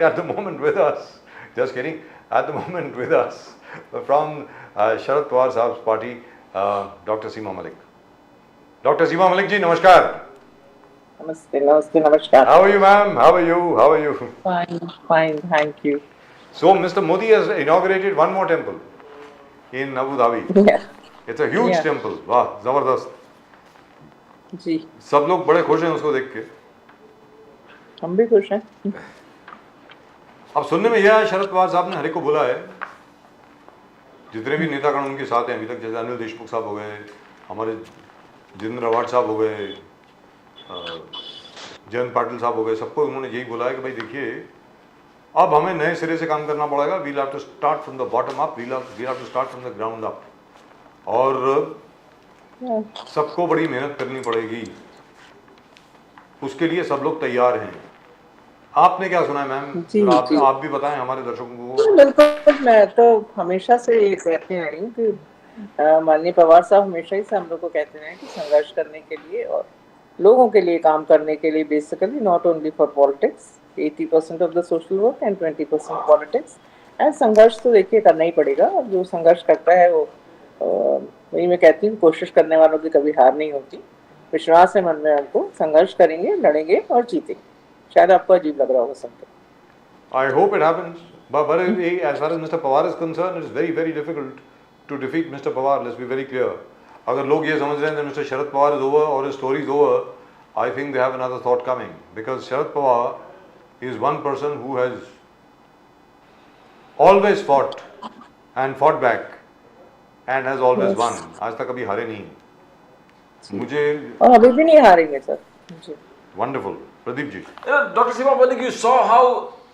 At the moment with us, just kidding, at the moment with us from Sharad Pawar Sahab's party, Dr. Seema Malik. Dr. Seema Malik ji, namaskar. Namaste, namaste, namaskar. How are you, ma'am? How are you? How are you? Fine, fine, thank you. So, Mr. Modi has inaugurated one more temple in Abu Dhabi. Yeah, It's a huge Yeah. temple. वाह, जबरदस्त. जी, सब लोग बड़े खुश हैं उसको देख के. हम भी खुश हैं. अब सुनने में यह है शरद पवार साहब ने हर एक को बोला है, जितने भी नेतागण उनके साथ हैं अभी तक, जैसे अनिल देशमुख साहब हो गए, हमारे जितेंद्र आव्हाड साहब हो गए, जयंत पाटिल साहब हो गए, सबको उन्होंने यही बोला है कि भाई देखिए अब हमें नए सिरे से काम करना पड़ेगा. We'll have to start from the bottom up, we'll have to start from the ground up, और Yeah. सबको बड़ी मेहनत करनी पड़ेगी. उसके लिए सब लोग तैयार हैं. आपने क्या सुना है मैम? जी, जी. आप भी बताएं हमारे दर्शकों को. बिल्कुल, मैं तो हमेशा से ये कहती रही हूँ कि माननीय पवार साहब हमेशा ही से हम लोग को कहते रहे कि संघर्ष करने के लिए और लोगों के लिए काम करने के लिए, basically not only for politics, 80% of the social work and 20% politics. And संघर्ष तो देखिए करना ही पड़ेगा, और जो संघर्ष करता है वो वही मैं कहती हूँ, कोशिश करने वालों की कभी हार नहीं होती. विश्वास है मन में हमको, संघर्ष करेंगे, लड़ेंगे और जीतेंगे. शायद आपको अजीब लग रहा होगा सबको. I hope it happens. But as far as Mr. Pawar is concerned, it's very, very difficult to defeat Mr. Pawar. Let's be very clear. अगर लोग ये समझ रहे हैं कि Mr. Sharad Pawar is over or his story is over, I think they have another thought coming. Because Sharad Pawar is one person who has always fought and fought back and has always won. आज तक कभी हारे नहीं. मुझे और अभी भी नहीं हारेंगे sir. Ji. wonderful. Pradeep ji. Dr. Seema Malik, you saw how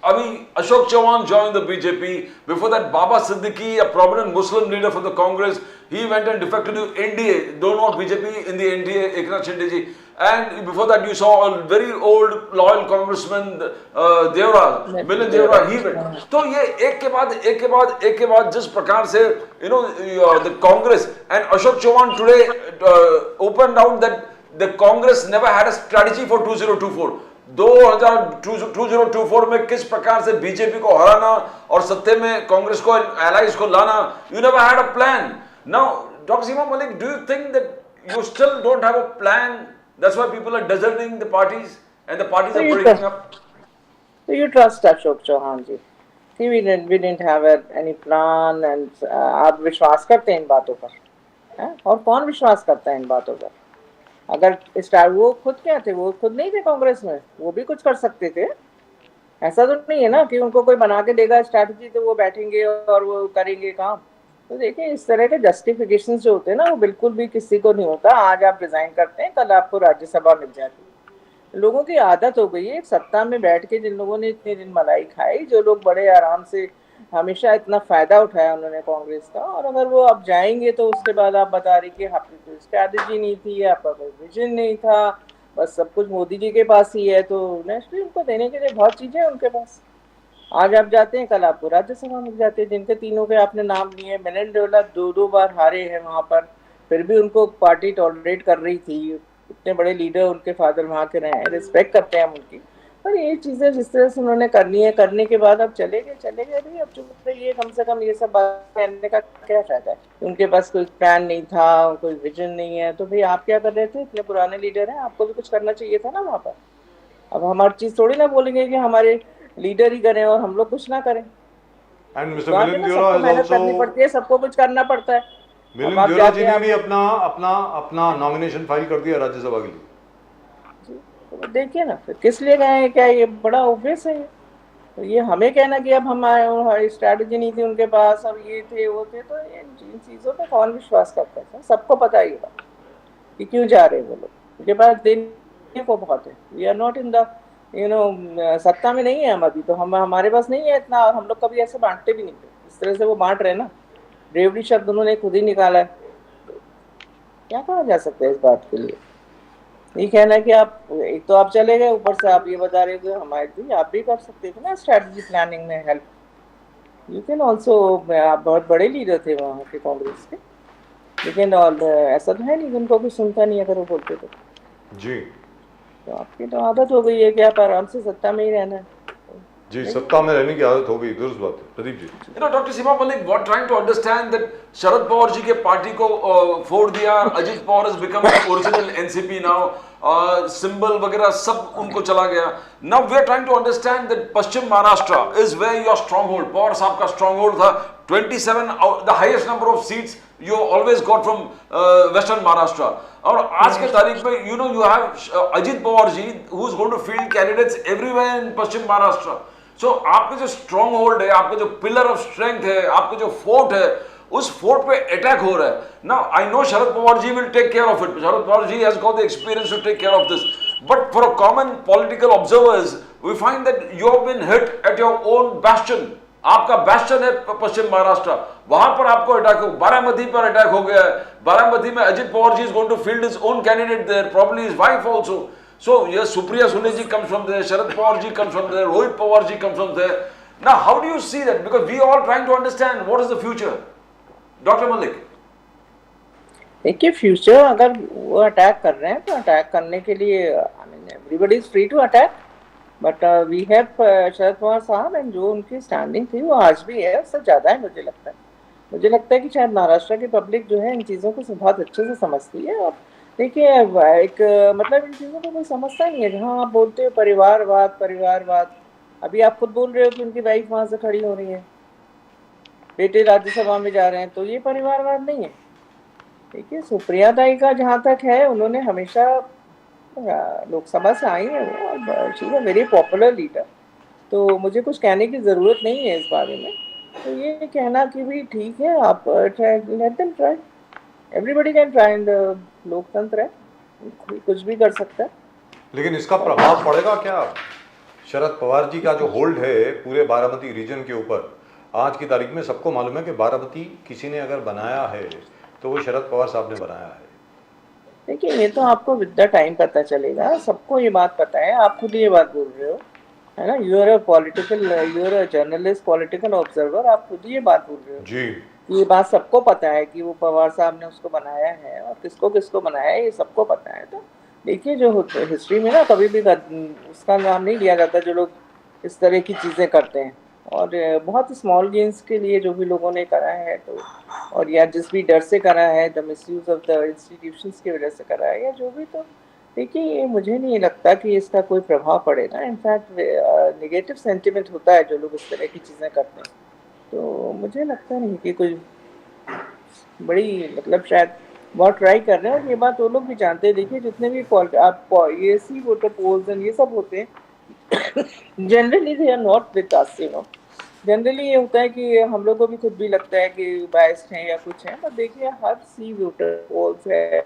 Ashok Chauhan joined the BJP. Before that, Baba Siddiqui, a prominent Muslim leader from the Congress, he went and defected to NDA. Don't want BJP in the NDA, Eknath Shinde ji. And before that, you saw a very old, loyal congressman, Devraj, Milind Devraj, he went. तो ये एक के बाद जिस प्रकार से the Congress and Ashok Chauhan today opened out that the Congress never had a strategy for 2024. 2024 में किस प्रकार से बीजेपी को हराना और सत्ते में कांग्रेस को एलाइज को लाना, you never had a plan. Now, Dr. Seema Malik, do you think that you still don't have a plan? That's why people are deserting the parties and the parties are breaking up. So you trust Ashok Chauhan ji? See, we didn't have any plan, and आप विश्वास करते हैं इन बातों पर? और कौन विश्वास करता है इन बातों पर? अगर वो खुद क्या थे, वो खुद नहीं थे कांग्रेस में, वो भी कुछ कर सकते थे. ऐसा तो नहीं है ना कि उनको कोई बना के देगा स्ट्रैटेजी तो वो बैठेंगे और वो करेंगे काम. तो देखिए, इस तरह के जस्टिफिकेशन जो होते हैं ना, वो बिल्कुल भी किसी को नहीं होता. आज आप रिजाइन करते हैं, कल आपको राज्यसभा मिल जाती है. लोगों की आदत हो गई है सत्ता में बैठ के. जिन लोगों ने इतने दिन मलाई खाई, जो लोग बड़े आराम से हमेशा इतना फायदा उठाया उन्होंने कांग्रेस का, और अगर वो अब जाएंगे तो उसके बाद आप बता रही कि आपकी कोई स्ट्रैटेजी नहीं थी, आपका कोई विजन नहीं था, बस सब कुछ मोदी जी के पास ही है. तो नेक्स्टली उनको देने के लिए बहुत चीजें हैं उनके पास. आज आप जाते हैं, कल आपको राज्यसभा मिल जाते हैं. जिनके तीनों के आपने नाम लिए, मिलिंद देवरा 2 बार हारे हैं वहाँ पर, फिर भी उनको पार्टी टॉलरेट कर रही थी. इतने बड़े लीडर उनके फादर वहाँ के रहे हैं, रिस्पेक्ट करते हैं हम उनकी. पर ये चीज़ें जिस तरह से उन्होंने करनी है, करने के बाद अब चले गए भाई. अब चुप रहिए, कम से कम ये सब बात कहने का क्या फायदा है? उनके पास कोई प्लान नहीं था, कोई विजन नहीं है, तो भाई आप क्या कर रहे थे? इतने पुराने लीडर हैं, आपको भी कुछ करना चाहिए था ना वहाँ पर. अब हम हर चीज़ थोड़ी ना बोलेंगे कि हमारे लीडर ही करें और हम लोग कुछ ना करें. सबको मेहनत करनी पड़ती है, सबको कुछ करना पड़ता है. मिलिंद देवरा जी ने भी अपना नॉमिनेशन फाइल कर दिया राज्यसभा के लिए. तो देखिए ना, फिर किस लिए गए हैं? क्या ये बड़ा ऑब्वियस है. तो ये हमें कहना कि अब हमारी स्ट्रैटेजी नहीं थी उनके पास, अब ये थे वो थे, तो इन चीज़ों पे कौन विश्वास करता है? सबको पता ही होगा कि क्यों जा रहे हैं वो लोग. उनके पास देने को बहुत है. We are not in the सत्ता में नहीं है हम अभी, तो हमारे पास नहीं है इतना, और हम लोग कभी ऐसे बांटते भी नहीं थे इस तरह से वो बांट रहे ना. ब्रेवरी शब्द उन्होंने खुद ही निकाला है. क्या कहा जा सकता है इस बात के लिए? ये कहना है कि आप एक तो आप चले गए, ऊपर से आप ये बता रहे थे हमारे भी, आप भी कर सकते थे ना स्ट्रैटेजी प्लानिंग में हेल्प. You can also. आप बहुत बड़े लीडर थे वहाँ के कांग्रेस के, लेकिन ऐसा तो है नहीं उनको कोई सुनता नहीं अगर वो बोलते तो. जी. तो आपकी तो आदत हो गई है कि आप आराम से सत्ता में ही रहना है. जी, सत्ता में रहने की आदत हो गई, दुरुस्त बात है। Pradeep ji, You know, Dr. Seema Malik, what trying to understand that Sharad Pawar ji के पार्टी को फोड़ दिया, Ajit Pawar has become the original NCP now, symbol वगैरह सब उनको चला गया. Now we are trying to understand that Paschim Maharashtra is where your stronghold, Pawar साहब का stronghold था. 27, the highest number of seats you always got from Western Maharashtra. और आज के तारीख में you know you have Ajit Pawar ji who is going to field candidates everywhere in Paschim Maharashtra. So आपके जो स्ट्रॉन्ग होल्ड है, आपका जो पिलर ऑफ स्ट्रेंथ है, आपका जो फोर्ट है, उस फोर्ट पे अटैक हो रहा है. Now I know Sharad Pawar ji will take care of it. Sharad Pawar ji has got the experience to take care of this. But for a common political observers we find that you have been hit at your own bastion. आपका bastion है पश्चिम महाराष्ट्र, वहां पर आपको attack हो. बारामती पर attack हो गया है. बारामती में Ajit Pawar ji is going to field his own candidate there, probably his wife also. So yes, Supriya Sule ji comes from there, Sharad Pawar ji comes from there, Rohit Pawar ji comes from there. Now how do you see that? Because we are all trying to understand what is the future. Dr. Malik. देखिए future अगर वो attack कर रहे हैं तो attack करने के लिए I mean everybody is free to attack, but we have Sharad Pawar sahab and जो उनकी स्टैंडिंग थी वो आज भी है, उससे ज़्यादा है मुझे लगता है. मुझे लगता है कि शायद महाराष्ट्र की पब्लिक जो है इन चीज़ों को बहुत अच्छे से समझती है. और देखिए एक मतलब इन चीज़ों को कोई समझता नहीं है. जहाँ आप बोलते हो परिवारवाद परिवारवाद, अभी आप खुद बोल रहे हो कि उनकी वाइफ वहाँ से खड़ी हो रही है, बेटे राज्यसभा में जा रहे हैं, तो ये परिवारवाद नहीं है. देखिए सुप्रिया दाई का जहाँ तक है, उन्होंने हमेशा लोकसभा से आई है वो, she is a very popular leader, तो मुझे कुछ कहने की ज़रूरत नहीं है इस बारे में. तो ये कहना कि भी ठीक है आप try, let them try, everybody can try in the लोकतंत्र है, कोई कुछ भी कर सकता है. लेकिन इसका प्रभाव पड़ेगा क्या शरद पवार जी का जो होल्ड है पूरे बारामती रीजन के ऊपर? आज की तारीख में सबको मालूम है कि बारामती किसी ने अगर बनाया है तो वो शरद पवार साहब ने बनाया है. देखिए ये तो आपको विद द टाइम पता चलेगा, सबको ये बात पता है. आप खुद ये बात बोल रहे हो, है ना, you are a political, you are a journalist, political observer, आप खुद ये बात बोल रहे हो जी. ये बात सबको पता है कि वो पवार साहब ने उसको बनाया है और किसको किसको बनाया है, ये सबको पता है. तो देखिए जो हिस्ट्री में ना कभी भी उसका नाम नहीं लिया जाता जो लोग इस तरह की चीज़ें करते हैं. और बहुत स्मॉल गेन्स के लिए जो भी लोगों ने करा है, तो और या जिस भी डर से करा है, the misuse of the institutions की वजह से करा है या जो भी, तो देखिए मुझे नहीं लगता कि इसका कोई प्रभाव पड़ेगा. इनफैक्ट नेगेटिव सेंटिमेंट होता है जो लोग इस तरह की चीज़ें करते हैं. तो मुझे लगता नहीं कि कोई बड़ी मतलब शायद बहुत ट्राई कर रहे हैं. और ये बात वो लोग भी जानते हैं. देखिए जितने भी आप ये सी वोटर पोल्स एंड ये सब होते हैं, generally they are not with us, you know. Generally ये होता है कि हम लोग को भी खुद भी लगता है कि बायस्ड हैं या कुछ है, पर देखिए हर सी वोटर पोल्स है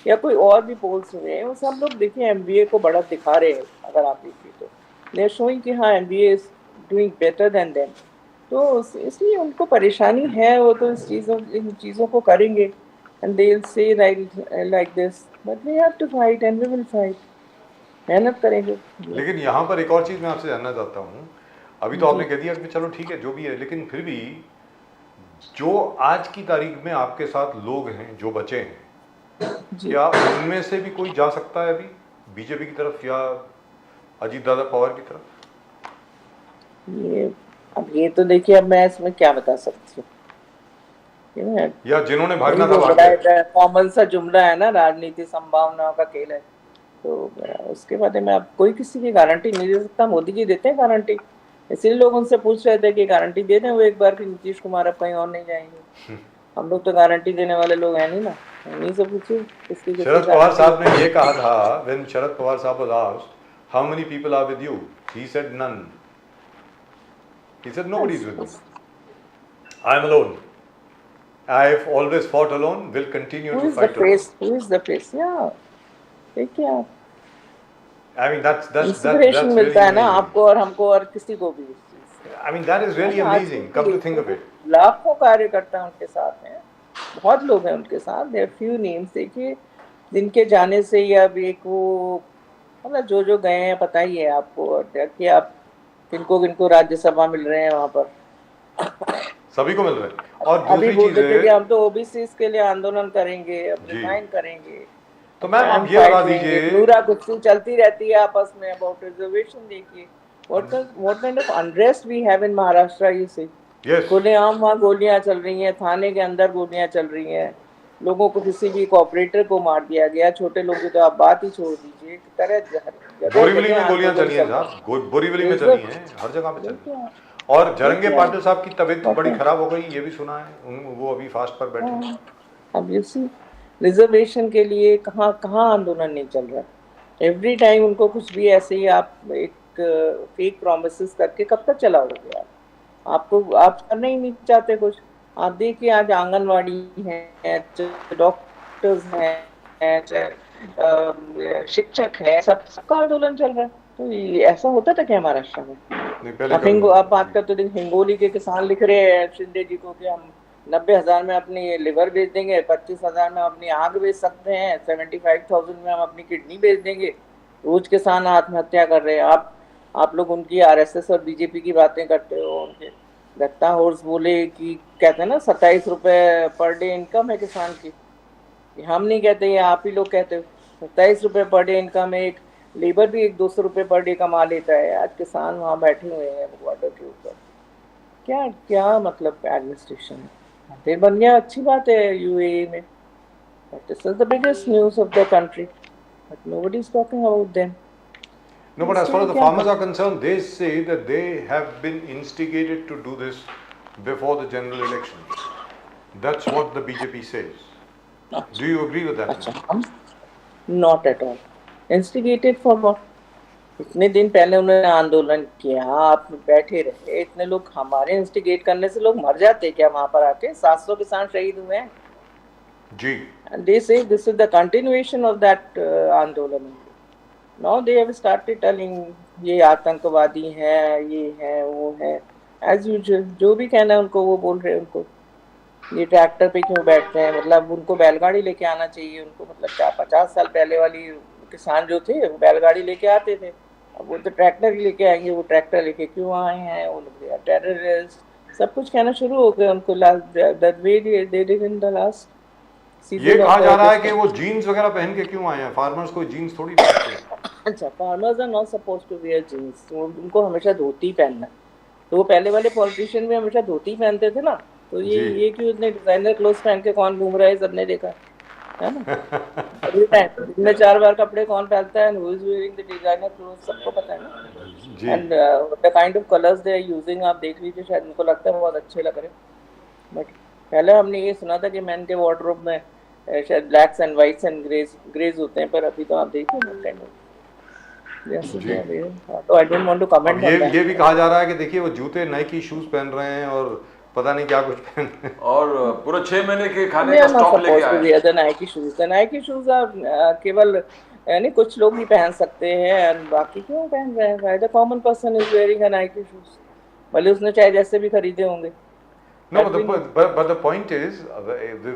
या कोई और भी पोल्स हुए हैं, वो सब लोग देखिए एमबीए को बढ़त दिखा रहे हैं. अगर आप देखिए तो दे आर शोइंग कि हाँ MBA is doing better than them. तो इसलिए उनको परेशानी है, वो तो इन चीज़ों को करेंगे and they'll say like this, but we have to fight and we will fight. मेहनत करेंगे. लेकिन यहाँ पर एक और चीज़ मैं आपसे जानना चाहता हूँ. अभी तो आपने कह दिया कि चलो ठीक है जो भी है, लेकिन फिर भी जो आज की तारीख में आपके साथ लोग हैं जो बचे हैं, क्या उनमें से भी कोई जा सकता है अभी बीजेपी की तरफ या अजीत दादा पवार की तरफ? ये तो देखिए अब मैं इसमें क्या बता सकती हूँ. या जिन्होंने भागना था, कॉमन सा जुमला है ना, राजनीति संभावनाओं का खेल है. तो उसके बारे में आप कोई किसी की गारंटी नहीं दे सकता. मोदी जी देते हैं गारंटी, इसलिए लोग उनसे पूछ रहे थे कि गारंटी दे दें वो एक बार कि नीतीश कुमार अब कहीं और नहीं जाएंगे. हम लोग तो गारंटी देने वाले लोग हैं नहीं ना, उन्हीं से पूछिए किसकी. शरद पवार साहब ने ये कहा था, when शरद पवार साहब was asked how many people are with you, he said none. He said nobody is with me. I am alone. I have always fought alone. Will continue to fight alone. Who is the face? Yeah. देखिए आप. I mean that's inspiration मिलता है ना आपको और हमको और किसी को भी. I mean that is really amazing. Come to think of it. लाखों कार्यकर्ता उनके साथ हैं, बहुत लोग हैं उनके साथ. There are few names देखिए जिनके जाने से या एक वो मतलब जो गए हैं पता ही है आपको. और देखिए आप किनको राज्यसभा मिल रहे हैं वहाँ पर. सभी को मिल रहे हैं. और अभी बोलते थे कि हम तो ओबीसी के लिए आंदोलन करेंगे, डिफाइन करेंगे. तो मैम आप ये बता दीजिए, पूरा कुछ चलती रहती है आपस में अबाउट रिजर्वेशन. देखिए what kind of unrest we have in Maharashtra, you see. Yes. खुलेआम वहाँ गोलियां चल रही हैं, थाने के अंदर गोलियां चल रही हैं, लोगों को किसी भी कोऑपरेटर को मार दिया गया, छोटे लोगों की तो आप बात ही छोड़ दीजिए। बोरीवली में गोलियां चली हैं साहब, बोरीवली में चली हैं, हर जगह पे चली हैं। और जरंगे पाटिल साहब की तबीयत तो बड़ी खराब हो गई, ये भी सुना है, वो अभी फास्ट पर बैठे हैं। अब यू सी रिजर्वेशन के लिए कहाँ कहाँ आंदोलन नहीं चल रहा। एवरी टाइम उनको कुछ भी ऐसे ही आप एक फेक प्रोमिसेस करके कब तक चलाओगे आपको आप करना ही नहीं चाहते कुछ। आप देखिए आज आंगनवाड़ी है, डॉक्टर्स हैं, शिक्षक है, सबका आंदोलन चल रहा है। तो ये ऐसा होता था क्या महाराष्ट्र में? आप बात करते थे हिंगोली के किसान लिख रहे हैं शिंदे जी को कि हम 90,000 में अपनी लिवर बेच देंगे, 25,000 में अपनी आग बेच सकते हैं, 75,000 में हम अपनी किडनी बेच देंगे। रोज किसान आत्महत्या कर रहे हैं। आप लोग उनकी आरएसएस और बीजेपी की बातें करते हो। उनके दत्ता होर्स बोले कि कहते हैं ना 27 रुपए पर डे इनकम है किसान की। हम नहीं कहते, ये आप ही लोग कहते हो। 27 रुपए पर डे इनकम है, एक लेबर भी 200 रुपए पर डे कमा लेता है। आज किसान वहाँ बैठे हुए हैं बॉर्डर के ऊपर। क्या क्या मतलब एडमिनिस्ट्रेशन है। फिर बन गया, अच्छी बात है यूएई में। This is the biggest news of the country, but nobody is talking about them. No, but as far as the farmers are concerned, they say that they have been instigated to do this before the general election. That's what the BJP says. Do you agree with that? Not at all. Instigated for what? इतने दिन पहले उन्होंने आंदोलन किया, आप बैठे रहे, इतने लोग। हमारे इंस्टिगेट करने से लोग मर जाते क्या वहां पर आके? 700 किसान शहीद हुए हैं जी। And they say this is the continuation of that आंदोलन। Now they have started telling ये आतंकवादी हैं, ये है, वो है। As usual, जो भी कहना है उनको वो बोल रहे हैं। उनको ये ट्रैक्टर पे क्यों बैठते हैं? मतलब उनको बैलगाड़ी लेके आना चाहिए उनको। मतलब क्या 50 साल पहले वाली किसान जो थे वो बैलगाड़ी लेके आते थे, अब वो तो ट्रैक्टर ही लेके आएंगे। वो ट्रैक्टर लेके क्यों आए हैं? वो लोग टेररिस्ट, सब कुछ कहना शुरू हो गया उनको। ये कहा जा रहा है कि वो जीन्स वगैरह पहन के क्यों आए हैं? फार्मर्स को जीन्स थोड़ी पहनते हैं। अच्छा, farmers are not supposed to wear jeans. उनको हमेशा धोती पहनना। तो वो पहले वाले पॉलिटिशियन भी हमेशा धोती पहनते थे ना। तो ये क्यों इतने डिजाइनर क्लोथ्स पहन के कौन घूम रहा है? सबने देखा है ना। एवरी टाइम इतने 4 बार कपड़े कौन पहनता है? Who is wearing the designer clothes, सबको पता है ना। And the kind of colours they are using, आप देख लीजिए, शायद उनको लगता है बहुत अच्छे लग रहे हैं। बट पहले हमने ये सुना था कि मैन के वार्डरोब में शायद blacks and whites and greys होते हैं, पर अभी तो आप देखिए ना काइंड ऑफ। तो I don't want to comment. ये भी कहा जा रहा है कि देखिए वो जूते नाइकी शूज पहन रहे हैं और पता नहीं क्या कुछ पहन रहे हैं, और पूरा 6 महीने के खाने का स्टॉक लेके आए हैं। नाइकी शूज केवल यानी कुछ लोग ही पहन सकते हैं, बाकी क्यों पहन रहे हैं? The common person is wearing a Nike shoes, भले उसने चाहे जैसे भी खरीदे होंगे। No, but the point is,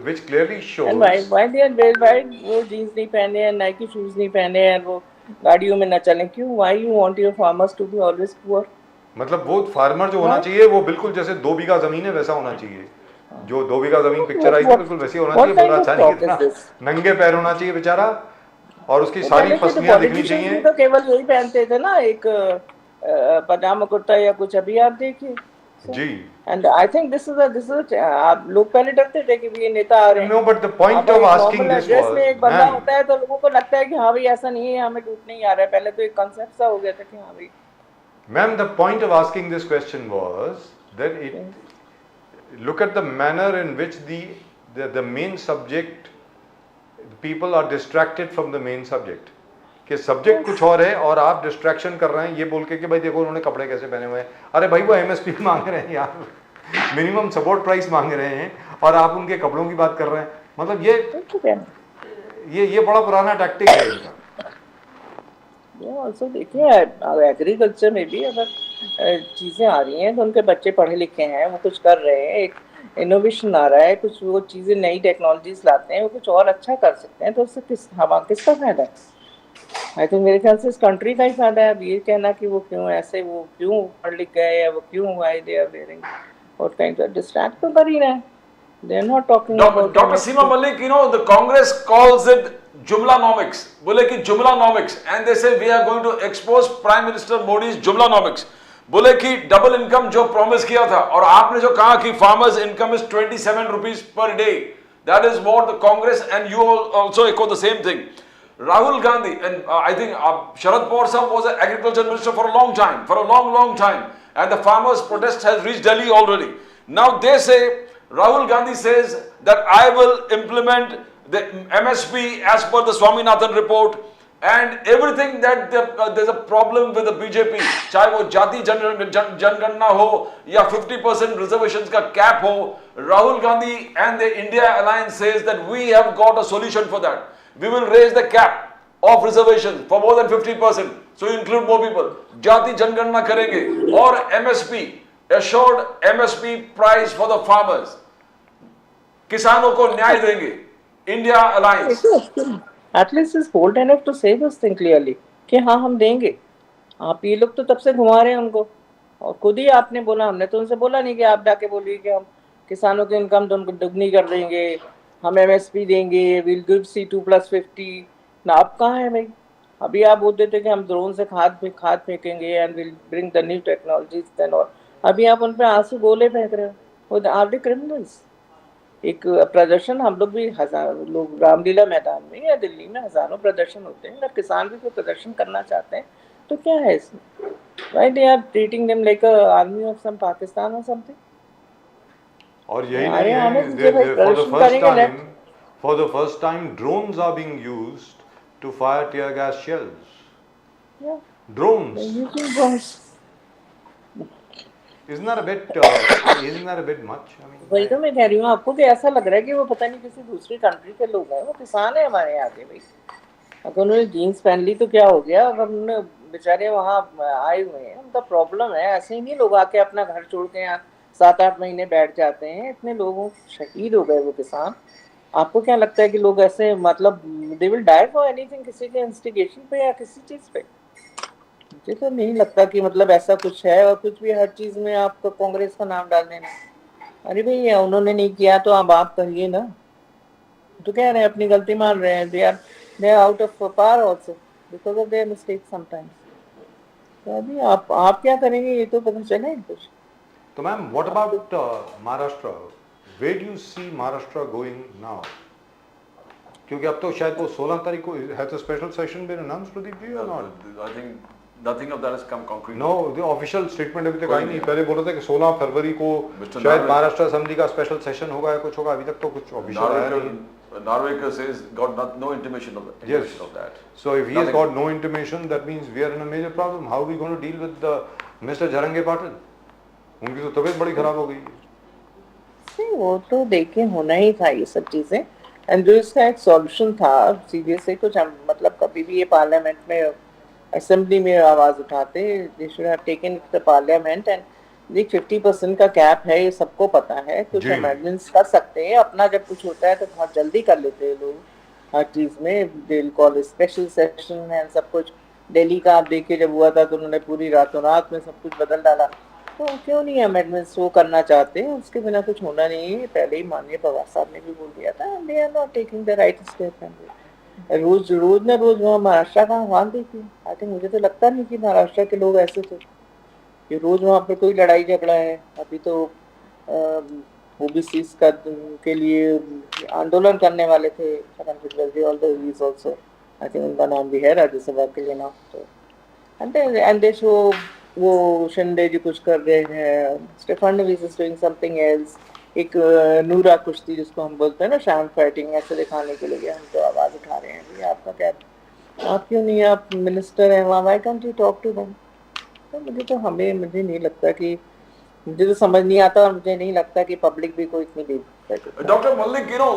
which clearly shows. And why वो जीन्स नहीं पहने हैं, नाइकी शूज नहीं पहने हैं, वो गाड़ियों में न चलें क्यों? Why you want your farmers to be always poor? मतलब वो फार्मर जो होना चाहिए वो बिल्कुल जैसे 2 बीघा जमीन है वैसा होना चाहिए। जो 2 बीघा जमीन पिक्चर आई थी बिल्कुल वैसी होना चाहिए। बोला अच्छा नहीं कितना नंगे पैर होना चाहिए बेचारा, और उसकी सारी फसलियां दिखनी चाहिए। तो केवल यही पहनते थे ना, एक पजामा कुर्ता या कुछ। अभी आप देखिए जी। And I think this is आप लोग पहले डरते थे कि ये नेता आ रहे हैं। No, but the point of asking this was, में एक बंदा होता है तो लोगों को लगता है कि हाँ भाई ऐसा नहीं है, हमें टूट नहीं आ रहा है। पहले तो एक कंसेप्ट सा हो गया था कि हाँ भाई। Ma'am, the point of asking this question was that look at the manner in which the main subject, the people are distracted from the main subject. कि सब्जेक्ट कुछ और है और आप डिस्ट्रैक्शन कर रहे हैं ये बोल के कि भाई देखो उन्होंने कपड़े कैसे पहने हुए हैं। अरे भाई वो एमएसपी मांग रहे हैं यार, मिनिमम सपोर्ट प्राइस मांग रहे हैं, और आप उनके कपड़ों की बात कर रहे हैं। मतलब ये बड़ा पुराना टैक्टिक है इनका। ये ऑल्सो देखिए एग्रीकल्चर में भी अगर चीज़ें आ रही हैं तो उनके बच्चे पढ़े लिखे हैं, वो कुछ कर रहे हैं, एक इनोवेशन आ रहा है, कुछ वो चीज़ें नई टेक्नोलॉजीज लाते हैं, वो कुछ और अच्छा कर सकते हैं, तो उससे किसका फायदा है? आई थिंक मेरे ख्याल से इस कंट्री का ही फायदा है। अब ये कहना कि वो क्यों ऐसे, वो क्यों पढ़ लिख गए, या वो क्यों वाई दे आर वेयरिंग और काइंड ऑफ डिस्ट्रैक्ट तो कर ही रहे हैं। They are not talking about Dr. Seema Malik, you know, the Congress calls it Jumlanomics. बोले कि Jumlanomics, and they say we are going to expose Prime Minister Modi's Jumlanomics. बोले कि double income जो promise किया था और आपने जो कहा कि farmers income is 27 rupees per day, that is what the Congress and you also echo the same thing. Rahul Gandhi and I think Sharad Pawar sir was an agriculture minister for a long time, and the farmers' protest has reached Delhi already. Now they say, Rahul Gandhi says that I will implement the MSP as per the Swaminathan report, and everything that there's a problem with the BJP, चाहे वो जाति जनगणना हो या 50% reservations का cap हो, Rahul Gandhi and the India Alliance says that we have got a solution for that. We will raise the cap of reservations for more than 50%, so include more people. जाति जनगणना करेंगे और MSP, assured MSP price for the farmers. किसानों को न्याय देंगे. India Alliance. At least is bold enough to say this thing clearly कि हाँ हम देंगे. आप ये लोग तो तब से घुमा रहे हैं उनको, और खुद ही आपने बोला, हमने तो उनसे बोला नहीं कि आप जाके बोलिए कि हम किसानों की इनकम दुगनी कर देंगे, हम MSP देंगे, विल गिव C2+50. ना अब कहाँ है भाई? अभी आप बोल देते कि हम ड्रोन से खाद फेंकेंगे and will bring the new technologies then, और अभी आप उन पे आंसू गोले फेंक रहे हो. Are they criminals? एक प्रदर्शन, हम लोग भी हजारों लोग रामलीला मैदान में या दिल्ली में हजारों प्रदर्शन होते हैं, अगर किसान भी कोई प्रदर्शन करना चाहते हैं तो क्या है इसमें? Why they are treating them like a army of some Pakistan or something? और यही नहीं है, for the first time drones are being used to fire tear gas shells. Yeah. Drones. They're using drones. Isn't that a bit much? I mean, वही तो मैं कह रही हूँ आपको कि ऐसा लग रहा है कि वो पता नहीं किसी दूसरी कंट्री के लोग हैं, वो किसान है हमारे यहाँ के भाई. अगर उन्होंने जीन्स पहन ली तो क्या हो गया? अगर उन्होंने बेचारे वहाँ आए हुए हैं, उनका प्रॉब्लम है. ऐसे ही नहीं लोग आके अपना घर छोड़ के यहाँ 7-8 महीने बैठ जाते हैं. इतने लोगों शहीद हो गए वो किसान. आपको क्या लगता है कि लोग ऐसे मतलब they will die for anything, किसी के इंस्टिगेशन पे या किसी चीज़ पे? मुझे तो नहीं लगता कि मतलब ऐसा कुछ है. और कुछ भी हर चीज़ में आपको कांग्रेस का नाम डाल देना. अरे भाई उन्होंने नहीं किया तो अब आप करिए ना. तो कह रहे हैं अपनी गलती मान रहे हैं. They are out of power also because of their mistake sometimes. तो अभी आप क्या करेंगे ये तो पता चले कुछ. तो ma'am, what about Maharashtra? Where do you see Maharashtra going now? क्योंकि अब तो शायद वो 16 तारीख को has a special session been announced, Pradeep ji, और not? I think nothing of that has come concrete. No, the official statement अभी तक आई नहीं. पहले बोल रहे थे कि 16 फरवरी को Mr. शायद Narvek- महाराष्ट्र असेंबली का स्पेशल सेशन होगा या कुछ होगा. अभी तक तो कुछ ऑफिशियल आया नहीं. Narvekar says got no intimation of that. Yes. Of that. So if he has Nothing. got no intimation, that means we are in a major problem. How are we going to deal with Mr. Jarange Patil? उनकी तो तबीयत बड़ी खराब हो गई. वो तो देखे होना ही था ये सब चीज़ें. एंड जो इसका एक सॉल्यूशन था सीधे से कुछ, हम मतलब कभी भी ये पार्लियामेंट में असेंबली में आवाज़ उठाते, they should have taken the parliament. And देख 50% का कैप है, ये सबको पता है. कुछ अमेंडमेंट्स कर सकते हैं अपना, जब कुछ होता है तो बहुत जल्दी कर लेते हैं लोग हर चीज़ में. दिल कॉल स्पेशल सेशन एंड सब कुछ. दिल्ली का आप देखिए जब हुआ था तो उन्होंने पूरी रातों रात में सब कुछ बदल डाला. तो क्यों नहीं अमेंडमेंट्स वो करना चाहते हैं? उसके बिना कुछ होना नहीं है. पहले ही माननीय पवार साहब ने भी बोल दिया था, they are not taking the right step. रोज ना रोज वहाँ महाराष्ट्र का आह्वान देखिए. आई थिंक मुझे तो लगता नहीं कि महाराष्ट्र के लोग ऐसे थे कि रोज वहाँ पर कोई लड़ाई झगड़ा है. अभी तो ओबीसी का के लिए आंदोलन करने वाले थे. आई थिंक उनका नाम भी है राज्यसभा के लिए ना. तो एंड दे शो वो शिंदे जी कुछ कर रहे हैं, Fadnavis is doing something else. एक नूरा कुश्ती जिसको हम बोलते हैं ना, शाम फाइटिंग, ऐसे दिखाने के लिए हम तो आवाज़ उठा रहे हैं. भैया आपका क्या, आप क्यों नहीं, आप मिनिस्टर हैं वहाँ, why can't you talk to them? तो मुझे नहीं लगता कि, मुझे तो समझ नहीं आता, और मुझे नहीं लगता कि पब्लिक भी कोई इतनी भी. Doctor Mallik, you know,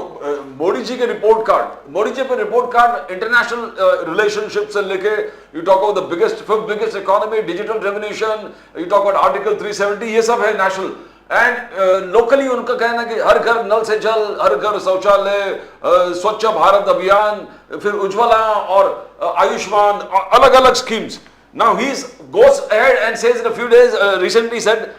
Modi ji के रिपोर्ट कार्ड, मोदी जी पे रिपोर्ट कार्ड इंटरनेशनल रिलेशनशिप से लेके, you talk about the fifth biggest economy, digital revolution, you talk about article 370, ये सब है नेशनल. एंड लोकली उनका कहना है कि हर घर नल से जल, हर घर शौचालय, स्वच्छ भारत अभियान, फिर उज्ज्वला और आयुष्मान, अलग अलग schemes. Now he goes ahead and says in a few days, recently said,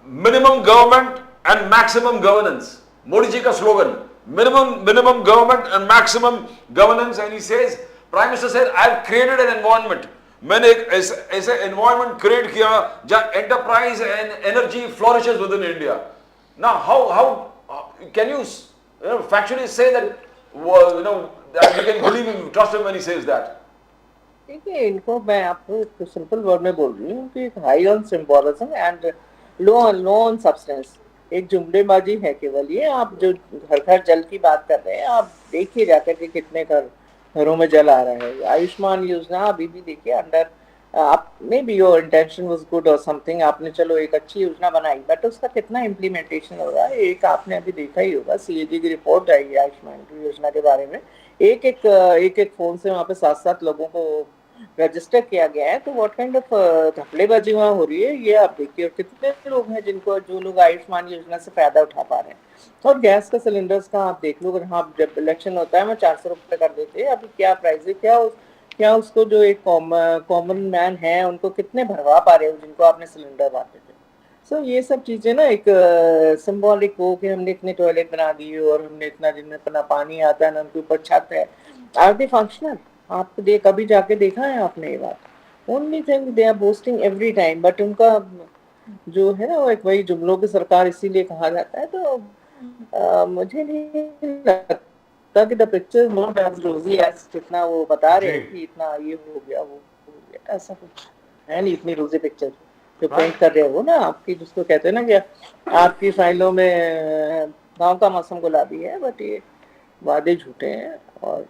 minimum government and maximum governance. Modi ji ka slogan, minimum government and maximum governance, and he says, Prime Minister said, I have created an environment. मैंने एक ऐसे environment create किया जहाँ enterprise and energy flourishes within India. Now, how can you factually say that that you can believe him, trust him when he says that? देखिए, इनको मैं आपको एक सिंपल वर्ड में बोल रही हूँ कि high on symbolism and low on substance. एक जुमलेबाजी है केवल ये। आप जो घर घर जल की बात कर रहे हैं, आप देखिए जाकर के कितने घरों में जल आ रहा है। आयुष्मान योजना अभी भी देखिए अंडर, आप may be your intention was good और समथिंग, आपने चलो एक अच्छी योजना बनाई, बट उसका कितना इम्प्लीमेंटेशन हो रहा है, एक आपने अभी देखा ही होगा, सीएजी की रिपोर्ट आई है आयुष्मान योजना के बारे में। एक फोन से वहाँ पे 7 लोगों को रजिस्टर किया गया है। तो व्हाट काइंड ऑफ घपलेबाजी वहाँ हो रही है, ये आप देखिए। और कितने लोग हैं जो लोग आयुष्मान योजना से फायदा उठा पा रहे हैं। और गैस का सिलेंडर्स का आप देख लो, अगर हाँ जब इलेक्शन होता है मैं 400 रुपये कर देते हैं, अभी क्या प्राइस है, क्या उसको जो एक कॉमन मैन है उनको कितने भरवा पा रहे हो जिनको आपने सिलेंडर बांटे थे। सो ये सब चीज़ें ना एक सिंबॉलिक हो कि हमने इतने टॉयलेट बना दिए और हमने इतना दिन में इतना पानी आता है ना, उनके ऊपर छत है। Are they functional? आप कभी जाके देखा है आपने ये बात? Only thing they are boasting every time, but उनका जो है ना वो एक वही जुमलों की सरकार इसीलिए कहा जाता है। तो मुझे नहीं लगता कि द पिक्चर नॉट एज रोजी एज जितना वो बता रहे हैं कि इतना ये हो गया वो हो गया, ऐसा कुछ है नहीं। इतनी रोजी पिक्चर जो पेंट कर रहे हो ना आपकी, जिसको कहते हैं ना कि आपकी फाइलों में गांव का मौसम गुलाबी है, बट ये वादे झूठे हैं। और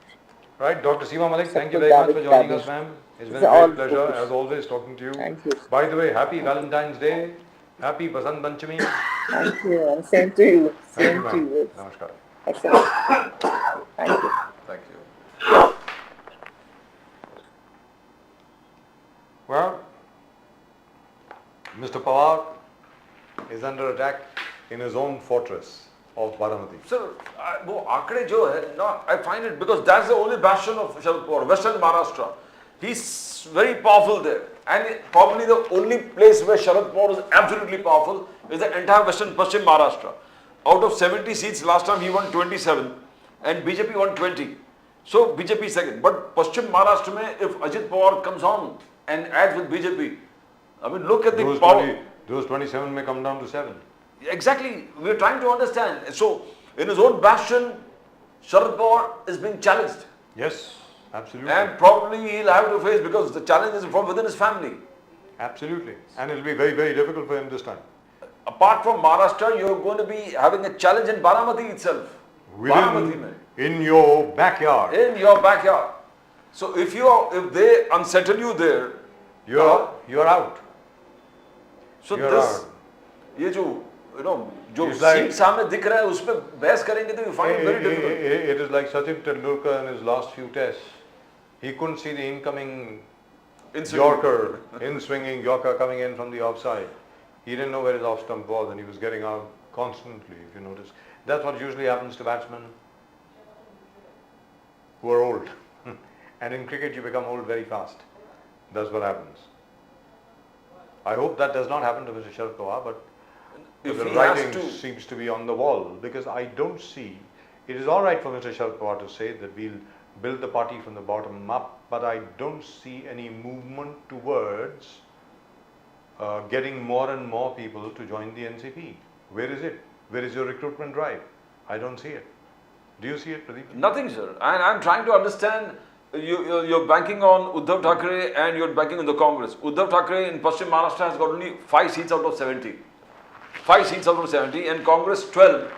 Right, Dr. Seema Malik, thank you very much for joining us, ma'am. It's been a great pleasure, as always, talking to you. Thank you. By the way, happy Valentine's Day. Happy Basant Panchami. Thank you. Same to you. Thank you, Same to ma'am. you. Namaskar. Excellent. Thank you. Thank you. Well, Mr. Pawar is under attack in his own fortress of Baramati. Sir, वो आंकड़े जो है ना, I find it because that's the only bastion of Sharad Pawar, Western Maharashtra. He's very powerful there, and probably the only place where Sharad Pawar is absolutely powerful is the entire Western Paschim Maharashtra. Out of 70 seats, last time he won 27, and BJP won 20. So BJP second, but Paschim Maharashtra में if Ajit Pawar comes on and adds with BJP, I mean look at the power. Those 27 may come down to 7. Exactly, we're trying to understand. So, in his own bastion, Sharad Pawar is being challenged. Yes, absolutely. And probably he'll have to face, because the challenge is from within his family. Absolutely. And it'll be very, very difficult for him this time. Apart from Maharashtra, you're going to be having a challenge in Baramati itself. Baramati mein. In your backyard. In your backyard. So, if they unsettle you there, You're out. So You're this, out. ये जो जो It's like- seat सामने दिख रहा है उस पर बहस करेंगे तो you find it very difficult. It is like Sachin Tendulkar in his last few tests. He couldn't see the incoming Yorker, in-swinging Yorker coming in from the offside. He didn't know where his off stump was, and he was getting out constantly, if you notice. That's what usually happens to batsmen who are old. And in cricket you become old very fast. That's what happens. I hope that does not happen to Mr. Sharad Pawar, but If the he has writing to, seems to be on the wall, because I don't see, it is all right for Mr. Sharad Pawar to say that we'll build the party from the bottom up, but I don't see any movement towards getting more and more people to join the NCP. Where is it? Where is your recruitment drive? I don't see it. Do you see it, Pradeep? nothing, sir. And I'm trying to understand. You're banking on Uddhav Thackeray and you're banking on the Congress. Uddhav Thackeray in Paschim Maharashtra has got only 5 seats out of 70. 5 seats out of 70 and Congress 12.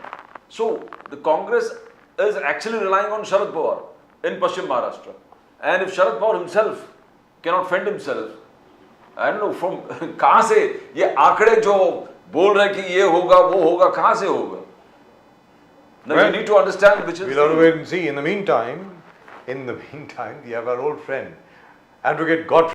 So the Congress is actually relying on Sharad Pawar in Paschim Maharashtra. And if Sharad Pawar himself cannot fend himself, I don't know from कहाँ से ये आंकड़े जो बोल रहे कि ये होगा वो होगा, कहाँ से होगा? Now Well, you need to understand which is. We'll have to wait and see. In the meantime, we have our old friend, Advocate Godfrey.